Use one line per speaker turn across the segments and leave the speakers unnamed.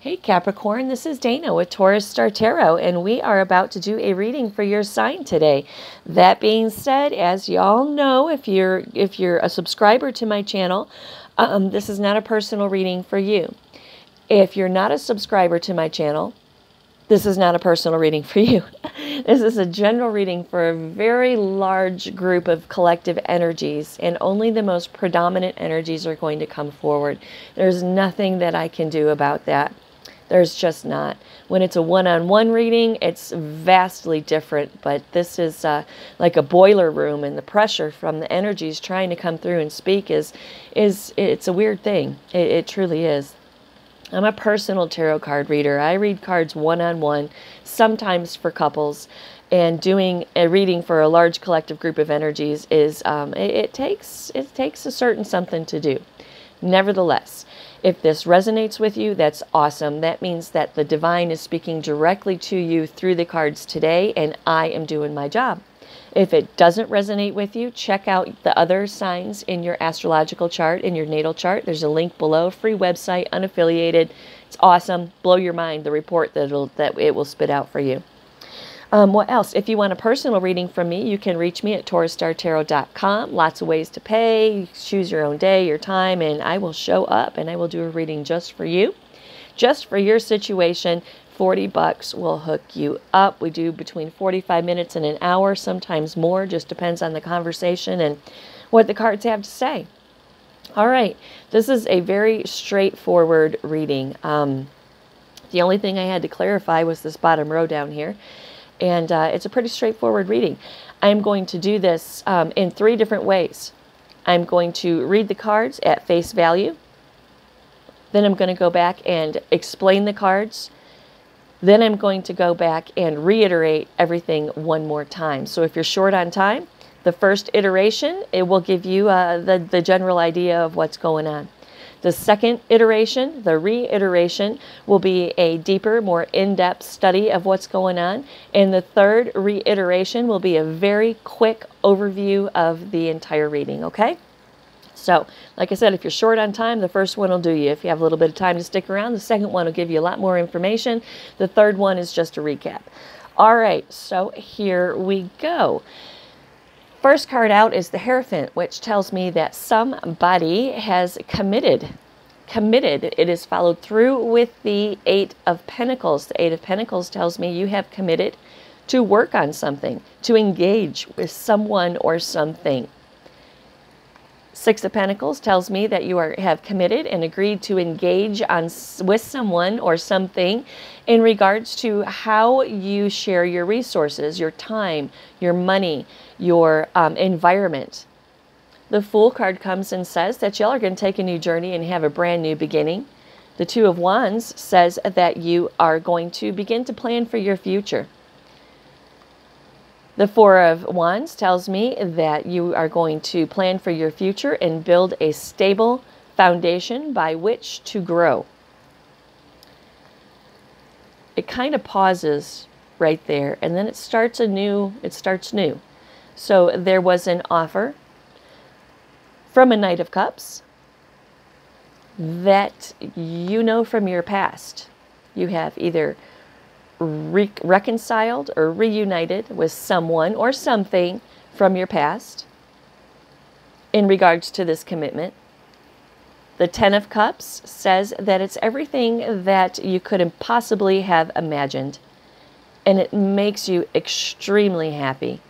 Hey Capricorn, this is Dana with Taurus Star Tarot, and we are about to do a reading for your sign today. That being said, as y'all know, if you're a subscriber to my channel, this is not a personal reading for you. If you're not a subscriber to my channel, this is not a personal reading for you. This is a general reading for a very large group of collective energies, and only the most predominant energies are going to come forward. There's nothing that I can do about that. There's just not. When it's a one-on-one reading, it's vastly different, but this is like a boiler room, and the pressure from the energies trying to come through and speak it's a weird thing. It truly is. I'm a personal tarot card reader. I read cards one-on-one, sometimes for couples, and doing a reading for a large collective group of energies is it takes a certain something to do. Nevertheless, if this resonates with you, that's awesome. That means that the divine is speaking directly to you through the cards today, and I am doing my job. If it doesn't resonate with you, check out the other signs in your astrological chart, in your natal chart. There's a link below, free website, unaffiliated. It's awesome. Blow your mind, the report that it will spit out for you. What else? If you want a personal reading from me, you can reach me at taurusstartarot.com. Lots of ways to pay. Choose your own day, your time, and I will show up and I will do a reading just for you. Just for your situation. $40 will hook you up. We do between 45 minutes and an hour, sometimes more. Just depends on the conversation and what the cards have to say. All right. This is a very straightforward reading. The only thing I had to clarify was this bottom row down here. And it's a pretty straightforward reading. I'm going to do this in 3 different ways. I'm going to read the cards at face value. Then I'm going to go back and explain the cards. Then I'm going to go back and reiterate everything one more time. So if you're short on time, the first iteration, it will give you the general idea of what's going on. The second iteration, the reiteration, will be a deeper, more in-depth study of what's going on. And the third reiteration will be a very quick overview of the entire reading, okay? So, like I said, if you're short on time, the first one will do you. If you have a little bit of time to stick around, the second one will give you a lot more information. The third one is just a recap. All right, so here we go. First card out is the Hierophant, which tells me that somebody has committed. It is followed through with the 8 of Pentacles. The 8 of Pentacles tells me you have committed to work on something, to engage with someone or something. 6 of Pentacles tells me that you have committed and agreed to engage with someone or something in regards to how you share your resources, your time, your money, your environment. The Fool card comes and says that y'all are going to take a new journey and have a brand new beginning. The 2 of Wands says that you are going to begin to plan for your future. The 4 of Wands tells me that you are going to plan for your future and build a stable foundation by which to grow. It kind of pauses right there, and then it starts new. So there was an offer from a Knight of Cups that you know from your past. You have either reconciled or reunited with someone or something from your past in regards to this commitment. The 10 of Cups says that it's everything that you could possibly have imagined, and it makes you extremely happy.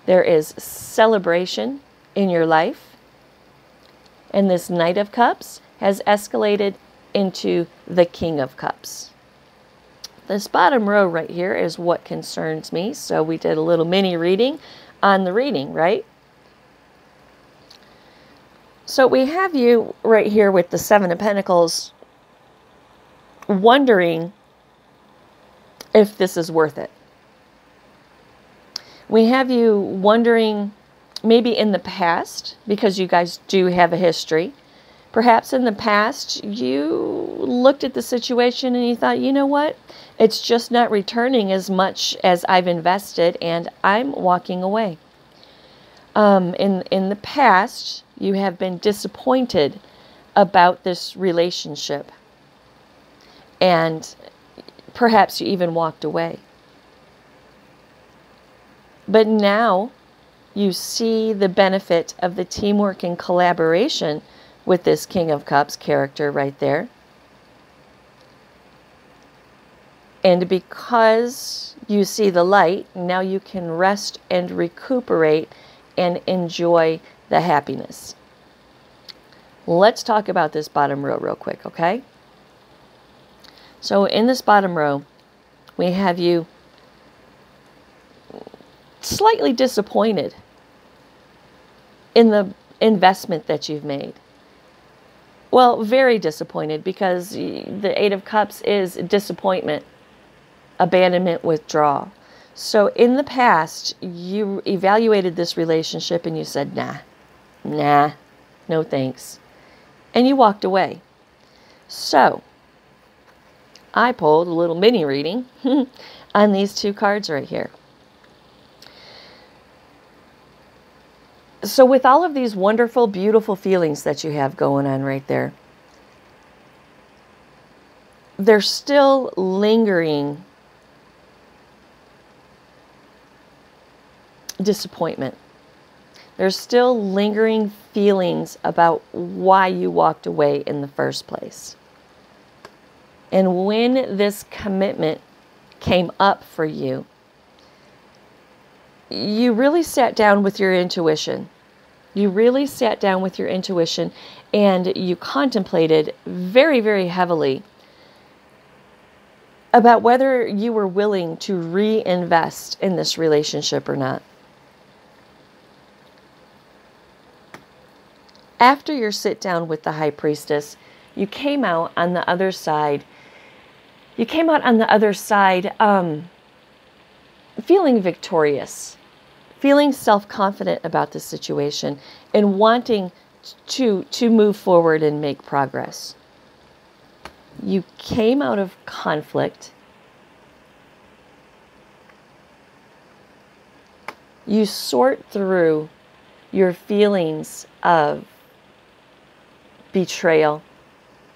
There is celebration in your life, and this Knight of Cups has escalated into the King of Cups. This bottom row right here is what concerns me. So we did a little mini reading on the reading, right? So we have you right here with the 7 of Pentacles wondering if this is worth it. We have you wondering maybe in the past, because you guys do have a history. Perhaps in the past, you looked at the situation and you thought, you know what? It's just not returning as much as I've invested, and I'm walking away. In the past, you have been disappointed about this relationship. And perhaps you even walked away. But now you see the benefit of the teamwork and collaboration with this King of Cups character right there. And because you see the light, now you can rest and recuperate and enjoy the happiness. Let's talk about this bottom row real quick, okay? So in this bottom row, we have you slightly disappointed in the investment that you've made. Well, very disappointed, because the Eight of Cups is disappointment, abandonment, withdrawal. So in the past, you evaluated this relationship and you said, nah, no thanks. And you walked away. So I pulled a little mini reading on these two cards right here. So with all of these wonderful, beautiful feelings that you have going on right there, there's still lingering disappointment. There's still lingering feelings about why you walked away in the first place. And when this commitment came up for you, you really sat down with your intuition. You really sat down with your intuition and you contemplated very, very heavily about whether you were willing to reinvest in this relationship or not. After your sit down with the High Priestess, you came out on the other side. You came out on the other side feeling victorious, feeling self-confident about the situation, and wanting to move forward and make progress. You came out of conflict. You sort through your feelings of betrayal,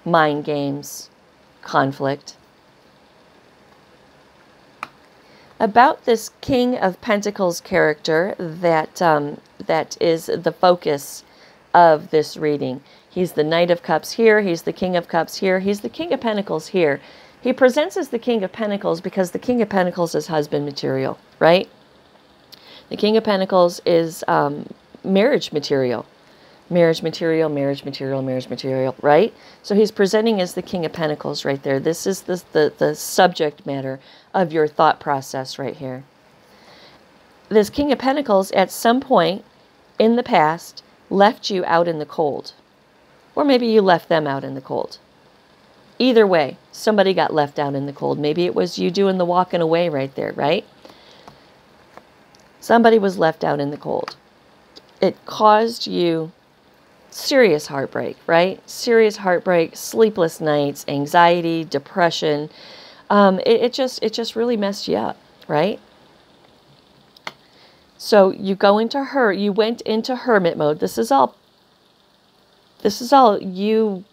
mind games, conflict. About this King of Pentacles character that is the focus of this reading. He's the Knight of Cups here. He's the King of Cups here. He's the King of Pentacles here. He presents as the King of Pentacles because the King of Pentacles is husband material, right? The King of Pentacles is marriage material. Marriage material, marriage material, marriage material, right? So he's presenting as the King of Pentacles right there. This is the subject matter of your thought process right here. This King of Pentacles at some point in the past left you out in the cold. Or maybe you left them out in the cold. Either way, somebody got left out in the cold. Maybe it was you doing the walking away right there, right? Somebody was left out in the cold. It caused you serious heartbreak, right? Serious heartbreak, sleepless nights, anxiety, depression. It just really messed you up, right? So you went into hermit mode. This is all you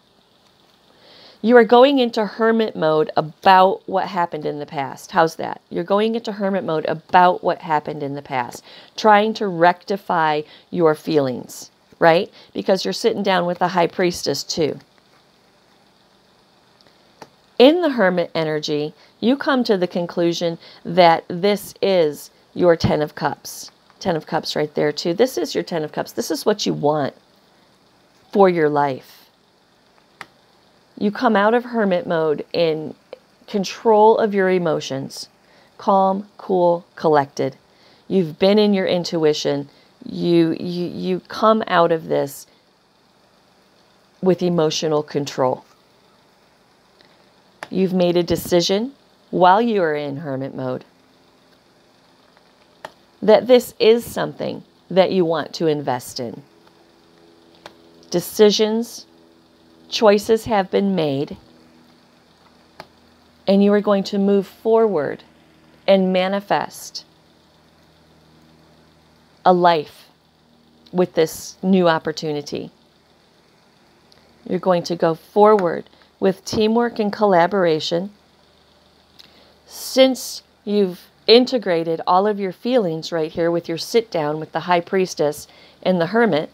are going into hermit mode about what happened in the past. How's that? You're going into hermit mode about what happened in the past, trying to rectify your feelings, right? Because you're sitting down with the High Priestess too. In the hermit energy, you come to the conclusion that this is your Ten of Cups. Ten of Cups right there too. This is your Ten of Cups. This is what you want for your life. You come out of hermit mode in control of your emotions. Calm, cool, collected. You've been in your intuition. You come out of this with emotional control. You've made a decision while you are in hermit mode that this is something that you want to invest in. Decisions, choices have been made, and you are going to move forward and manifest a life with this new opportunity. You're going to go forward with teamwork and collaboration. Since you've integrated all of your feelings right here with your sit down with the High Priestess and the Hermit,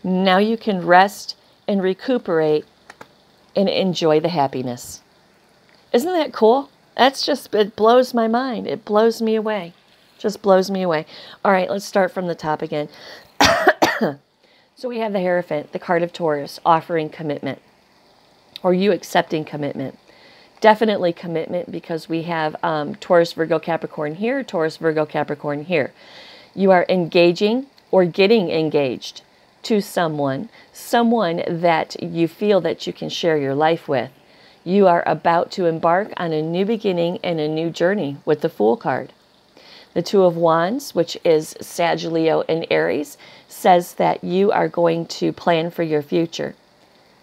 now you can rest and recuperate and enjoy the happiness. Isn't that cool? It blows my mind. It blows me away. Just blows me away. All right, let's start from the top again. So we have the Hierophant, the card of Taurus, offering commitment. Or you accepting commitment. Definitely commitment, because we have Taurus, Virgo, Capricorn here, Taurus, Virgo, Capricorn here. You are engaging or getting engaged to someone that you feel that you can share your life with. You are about to embark on a new beginning and a new journey with the Fool card. The Two of Wands, which is Sag, Leo, and Aries, says that you are going to plan for your future.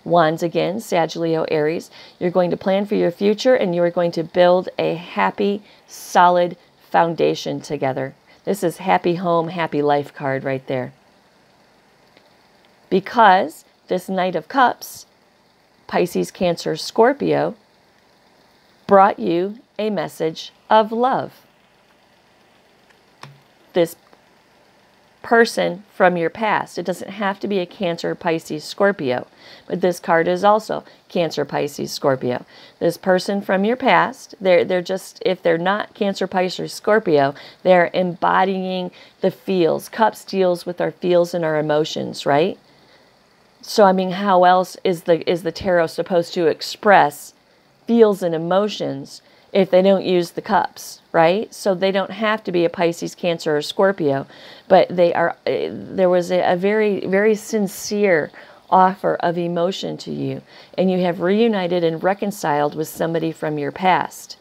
Wands again, Sag, Leo, Aries. You're going to plan for your future, and you are going to build a happy, solid foundation together. This is happy home, happy life card right there. Because this Knight of Cups, Pisces, Cancer, Scorpio, brought you a message of love. This person from your past. It doesn't have to be a Cancer, Pisces, Scorpio, but this card is also Cancer, Pisces, Scorpio. This person from your past, they're just, if they're not Cancer, Pisces, Scorpio, they're embodying the feels. Cups deals with our feels and our emotions, right? So, I mean, how else is the tarot supposed to express feels and emotions if they don't use the cups, right? So they don't have to be a Pisces, Cancer, or Scorpio, but they are. There was a very, very sincere offer of emotion to you, and you have reunited and reconciled with somebody from your past,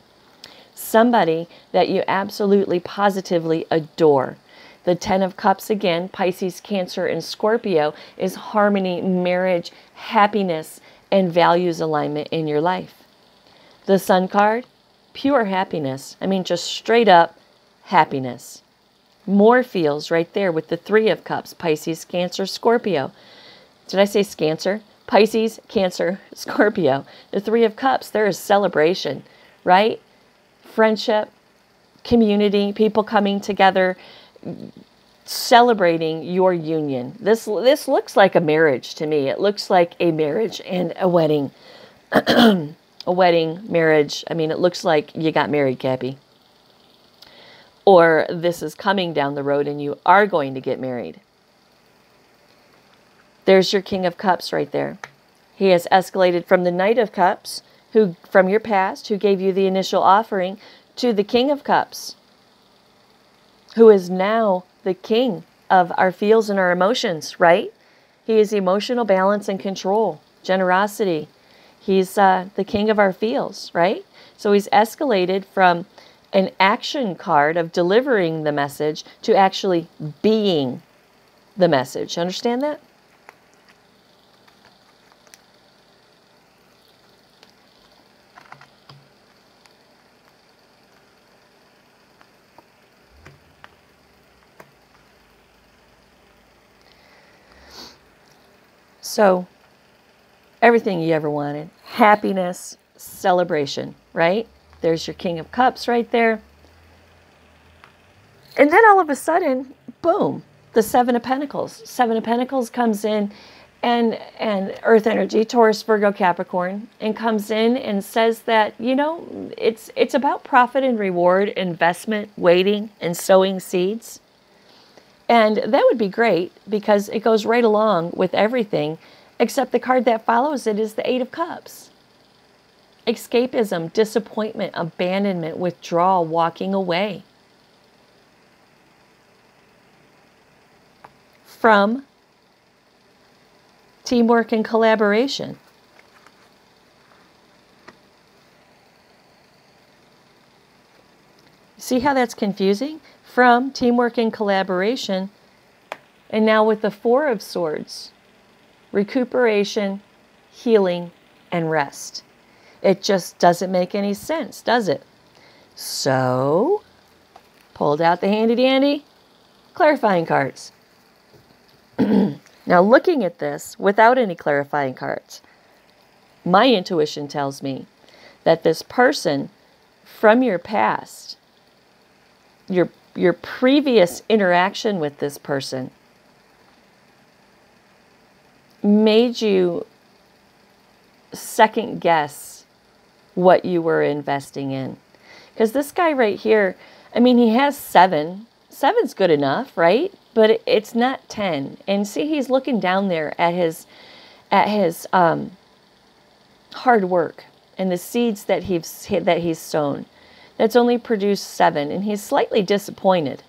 somebody that you absolutely, positively adore. The Ten of Cups again, Pisces, Cancer, and Scorpio, is harmony, marriage, happiness, and values alignment in your life. The Sun card, pure happiness. I mean, just straight up happiness. More feels right there with the Three of Cups, Pisces, Cancer, Scorpio. Did I say Cancer? Pisces, Cancer, Scorpio. The Three of Cups, there is celebration, right? Friendship, community, people coming together, celebrating your union. This looks like a marriage to me. It looks like a marriage and a wedding. A wedding, marriage. I mean, it looks like you got married, Cappy. Or this is coming down the road and you are going to get married. There's your King of Cups right there. He has escalated from the Knight of Cups, who from your past, who gave you the initial offering, to the King of Cups, who is now the king of our feels and our emotions, right? He is emotional balance and control, generosity. He's the king of our feels, right? So he's escalated from an action card of delivering the message to actually being the message. Understand that? So, everything you ever wanted. Happiness, celebration, right? There's your King of Cups right there. And then all of a sudden, boom, the Seven of Pentacles. Seven of Pentacles comes in and Earth energy, Taurus, Virgo, Capricorn, and comes in and says that, you know, it's about profit and reward, investment, waiting, and sowing seeds. And that would be great because it goes right along with everything, except the card that follows it is the Eight of Cups. Escapism, disappointment, abandonment, withdrawal, walking away from teamwork and collaboration. See how that's confusing? From teamwork and collaboration, and now with the Four of Swords, recuperation, healing, and rest. It just doesn't make any sense, does it? So, pulled out the handy-dandy clarifying cards. Now, looking at this without any clarifying cards, My intuition tells me that this person from your past, your previous interaction with this person, made you second guess what you were investing in. Because this guy right here, I mean, he has 7. 7's good enough, right? But it's not 10. And see, he's looking down there at his hard work and the seeds that he's sown. That's only produced 7, and he's slightly disappointed.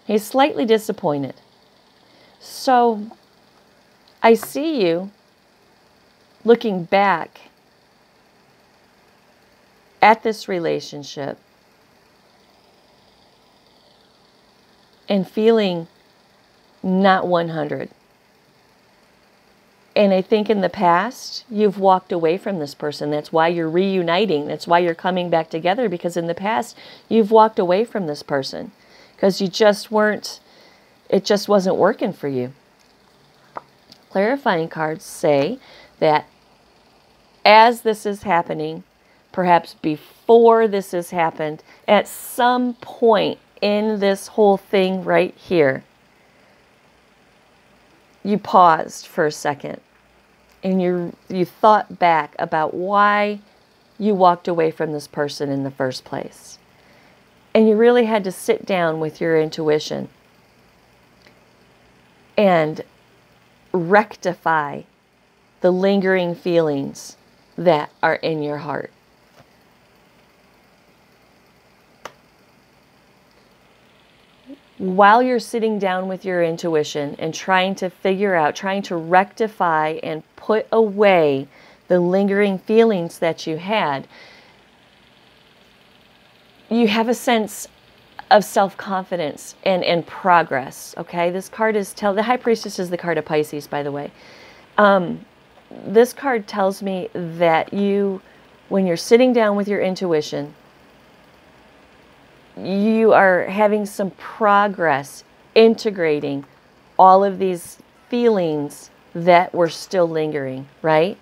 He's slightly disappointed. So I see you looking back at this relationship and feeling not 100. And I think in the past, you've walked away from this person. That's why you're reuniting. That's why you're coming back together, because in the past, you've walked away from this person because you just weren't, it just wasn't working for you. Clarifying cards say that as this is happening, perhaps before this has happened, at some point in this whole thing right here, you paused for a second and you thought back about why you walked away from this person in the first place. And you really had to sit down with your intuition and rectify the lingering feelings that are in your heart. While you're sitting down with your intuition and trying to figure out, trying to rectify and put away the lingering feelings that you had, you have a sense of self-confidence and progress, okay? This card is, the High Priestess is the card of Pisces, by the way. This card tells me that when you're sitting down with your intuition, you are having some progress integrating all of these feelings that were still lingering, right?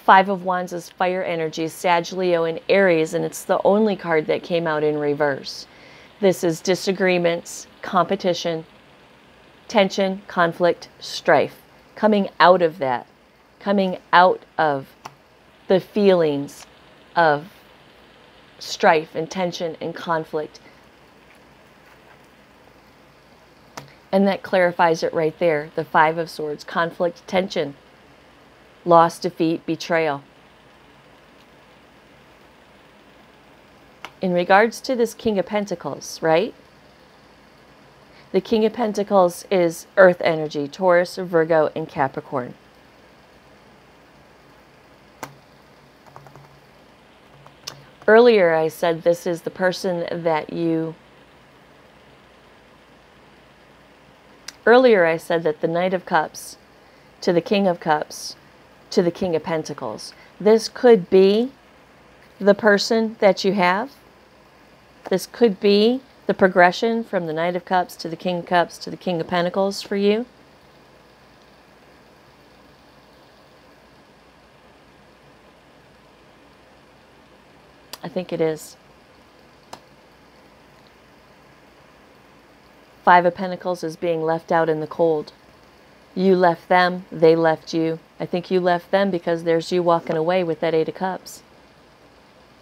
5 of Wands is fire energy, Sag, Leo, and Aries, and it's the only card that came out in reverse. This is disagreements, competition, tension, conflict, strife. Coming out of that, coming out of the feelings of strife and tension and conflict. And that clarifies it right there. The 5 of Swords, conflict, tension, loss, defeat, betrayal. In regards to this King of Pentacles, right? The King of Pentacles is earth energy, Taurus, Virgo, and Capricorn. Earlier I said this is the person that Earlier I said that the Knight of Cups to the King of Cups to the King of Pentacles. This could be the person that you have. This could be the progression from the Knight of Cups to the King of Cups to the King of Pentacles for you. I think it is. 5 of Pentacles is being left out in the cold. You left them, they left you. I think you left them because there's you walking away with that 8 of Cups.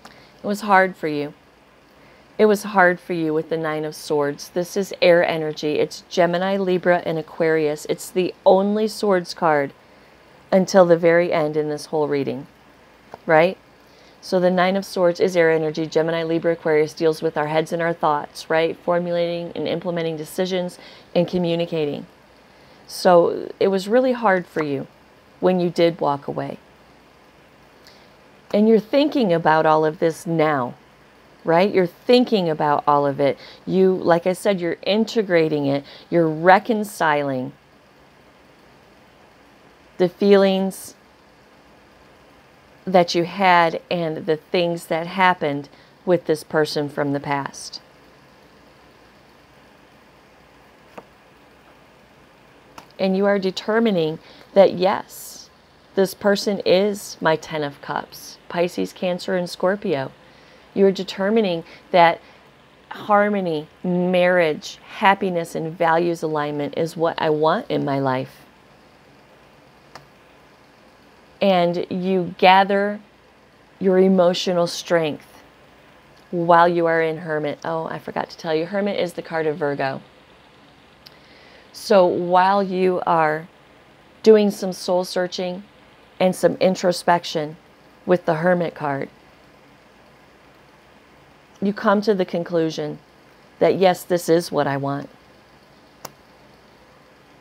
It was hard for you. It was hard for you with the 9 of Swords. This is air energy. It's Gemini, Libra, and Aquarius. It's the only Swords card until the very end in this whole reading, right? So the 9 of Swords is air energy. Gemini, Libra, Aquarius deals with our heads and our thoughts, right? Formulating and implementing decisions and communicating. So it was really hard for you when you did walk away. And you're thinking about all of this now, right? You're thinking about all of it. You, like I said, you're integrating it. You're reconciling the feelings that you had and the things that happened with this person from the past. And you are determining that yes, This person is my 10 of Cups, Pisces, Cancer, and Scorpio. You're determining that harmony, marriage, happiness, and values alignment is what I want in my life. And you gather your emotional strength while you are in Hermit. Oh, I forgot to tell you, Hermit is the card of Virgo. So while you are doing some soul searching and some introspection with the Hermit card, you come to the conclusion that yes, this is what I want.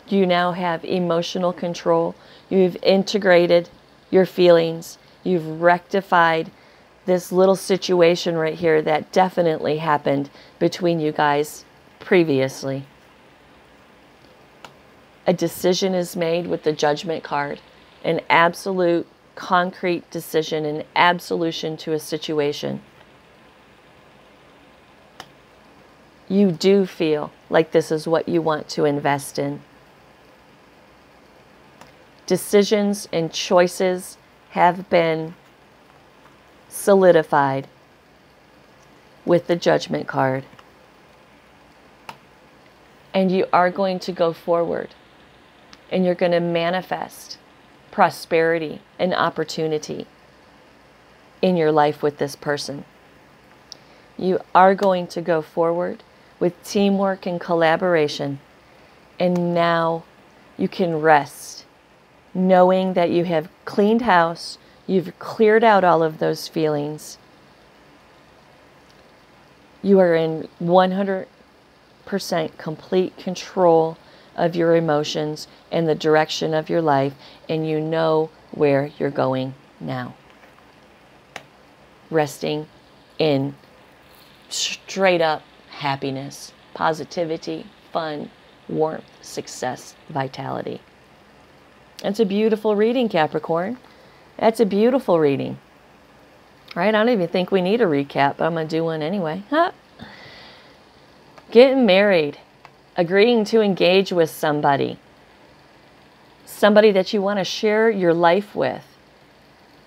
You now have emotional control. You've integrated your feelings. You've rectified this little situation right here that definitely happened between you guys previously. A decision is made with the Judgment card, an absolute concrete decision, an absolution to a situation. You do feel like this is what you want to invest in. Decisions and choices have been solidified with the Judgment card. And you are going to go forward. And you're going to manifest prosperity and opportunity in your life with this person. You are going to go forward with teamwork and collaboration. And now you can rest, knowing that you have cleaned house, you've cleared out all of those feelings. You are in 100% complete control of your emotions and the direction of your life, and you know where you're going now. Resting in straight up happiness, positivity, fun, warmth, success, vitality. That's a beautiful reading, Capricorn. That's a beautiful reading. Right? I don't even think we need a recap, but I'm going to do one anyway. Huh? Getting married. Agreeing to engage with somebody. Somebody that you want to share your life with.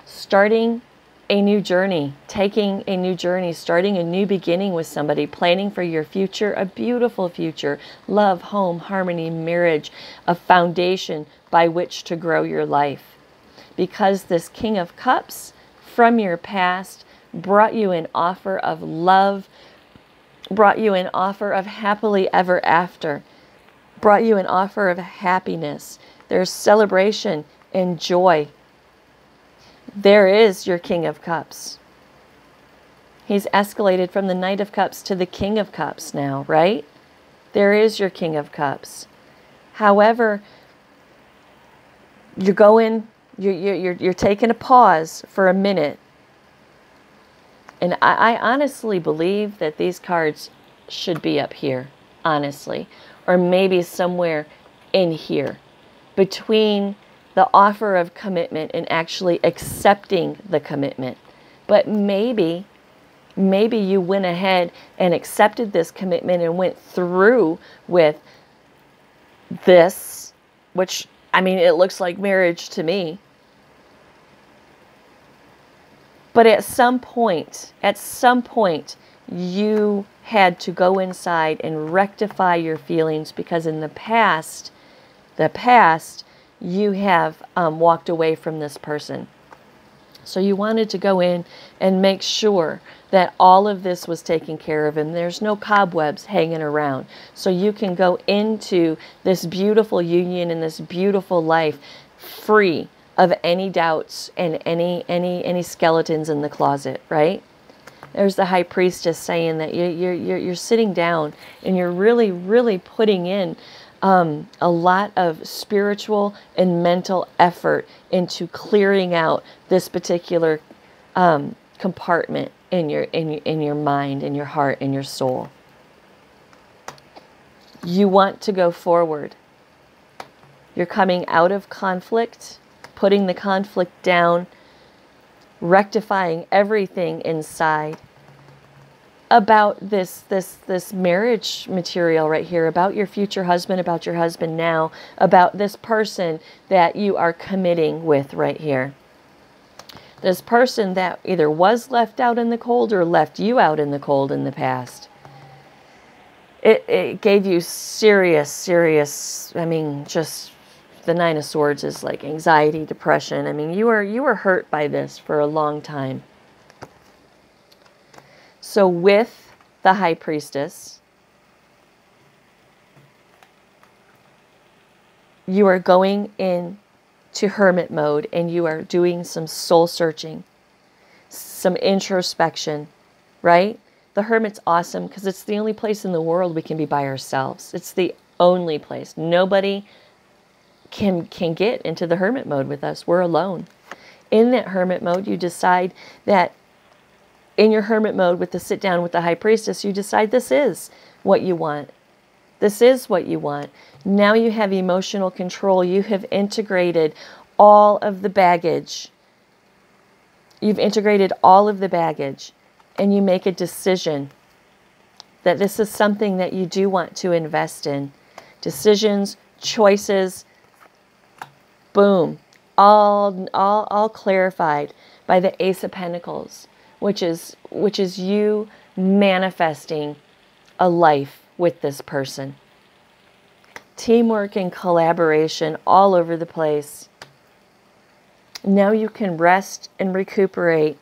Starting a new journey. Taking a new journey. Starting a new beginning with somebody. Planning for your future. A beautiful future. Love, home, harmony, marriage. A foundation by which to grow your life. Because this King of Cups from your past brought you an offer of love, brought you an offer of happily ever after, brought you an offer of happiness. There's celebration and joy. There is your King of Cups. He's escalated from the Knight of Cups to the King of Cups now, right? There is your King of Cups. However, you're taking a pause for a minute. And I honestly believe that these cards should be up here, honestly. Or maybe somewhere in here. Between the offer of commitment and actually accepting the commitment. But maybe you went ahead and accepted this commitment and went through with this, which, I mean, it looks like marriage to me. But at some point, you had to go inside and rectify your feelings because in the past, you have walked away from this person. So you wanted to go in and make sure that all of this was taken care of and there's no cobwebs hanging around. So you can go into this beautiful union and this beautiful life free of any doubts and any skeletons in the closet, right? There's the High Priestess saying that you're sitting down and you're really putting in a lot of spiritual and mental effort into clearing out this particular compartment in your mind, in your heart, in your soul. You want to go forward. You're coming out of conflict, putting the conflict down, rectifying everything inside, about this marriage material right here, about your future husband, about your husband now, about this person that you are committing with right here. This person that either was left out in the cold or left you out in the cold in the past. It gave you serious, I mean, just the Nine of Swords is like anxiety, depression. I mean, you were hurt by this for a long time. So with the High Priestess, you are going into hermit mode and you are doing some soul searching, some introspection, right? The hermit's awesome because it's the only place in the world we can be by ourselves. It's the only place. Nobody can get into the hermit mode with us. We're alone. In that hermit mode, you decide that in your hermit mode with the sit down with the High Priestess, you decide this is what you want. This is what you want. Now you have emotional control. You have integrated all of the baggage. You've integrated all of the baggage. And you make a decision that this is something that you do want to invest in. Decisions, choices, boom, all clarified by the Ace of Pentacles, which is you manifesting a life with this person. Teamwork and collaboration all over the place. Now you can rest and recuperate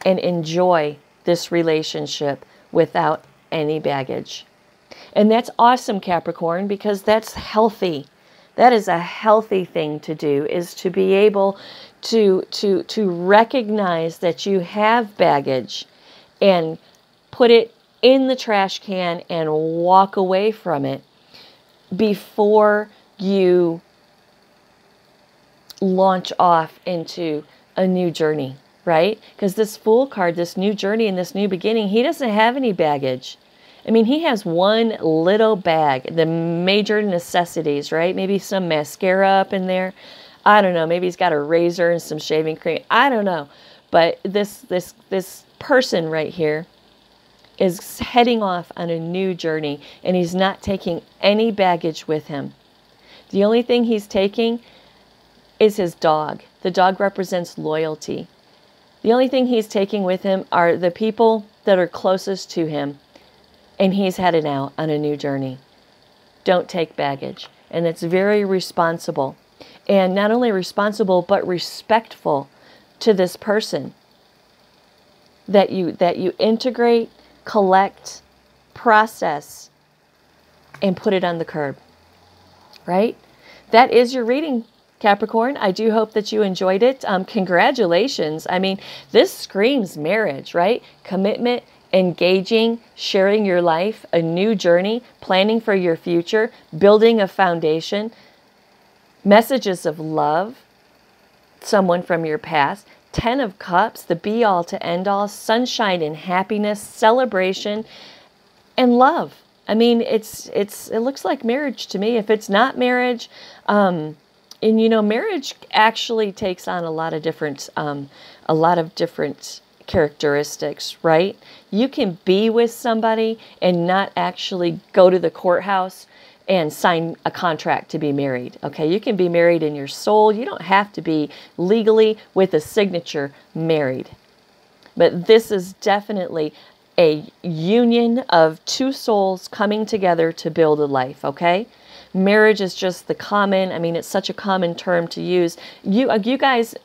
and enjoy this relationship without any baggage. And that's awesome, Capricorn, because that's healthy. That is a healthy thing to do, is to be able to recognize that you have baggage and put it in the trash can and walk away from it before you launch off into a new journey. Right? Because this Fool card, this new journey and this new beginning, he doesn't have any baggage. I mean, he has one little bag, the major necessities, right? Maybe some mascara up in there. I don't know. Maybe he's got a razor and some shaving cream. I don't know. But this person right here is heading off on a new journey, and he's not taking any baggage with him. The only thing he's taking is his dog. The dog represents loyalty. The only thing he's taking with him are the people that are closest to him, and he's headed out on a new journey. Don't take baggage. And it's very responsible. And not only responsible, but respectful to this person that you integrate, collect, process, and put it on the curb. Right? That is your reading, Capricorn. I do hope that you enjoyed it. Congratulations. I mean, this screams marriage, right? Commitment, engaging, sharing your life, a new journey, planning for your future, building a foundation, messages of love, someone from your past, 10 of Cups, the be-all to end-all, sunshine and happiness, celebration, and love. I mean, it looks like marriage to me. If it's not marriage, and you know, marriage actually takes on a lot of different characteristics, right? You can be with somebody and not actually go to the courthouse and sign a contract to be married. Okay, you can be married in your soul. You don't have to be legally with a signature married. But this is definitely a union of two souls coming together to build a life, okay? Marriage is just the common, I mean, it's such a common term to use. You guys,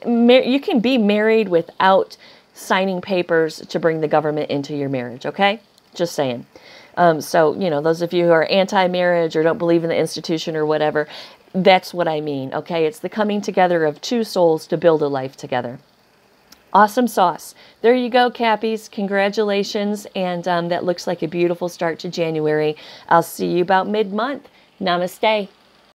you can be married without signing papers to bring the government into your marriage, okay? Just saying. So, you know, those of you who are anti-marriage or don't believe in the institution or whatever, that's what I mean, okay? It's the coming together of two souls to build a life together. Awesome sauce. There you go, Cappies. Congratulations. And that looks like a beautiful start to January. I'll see you about mid-month. Namaste.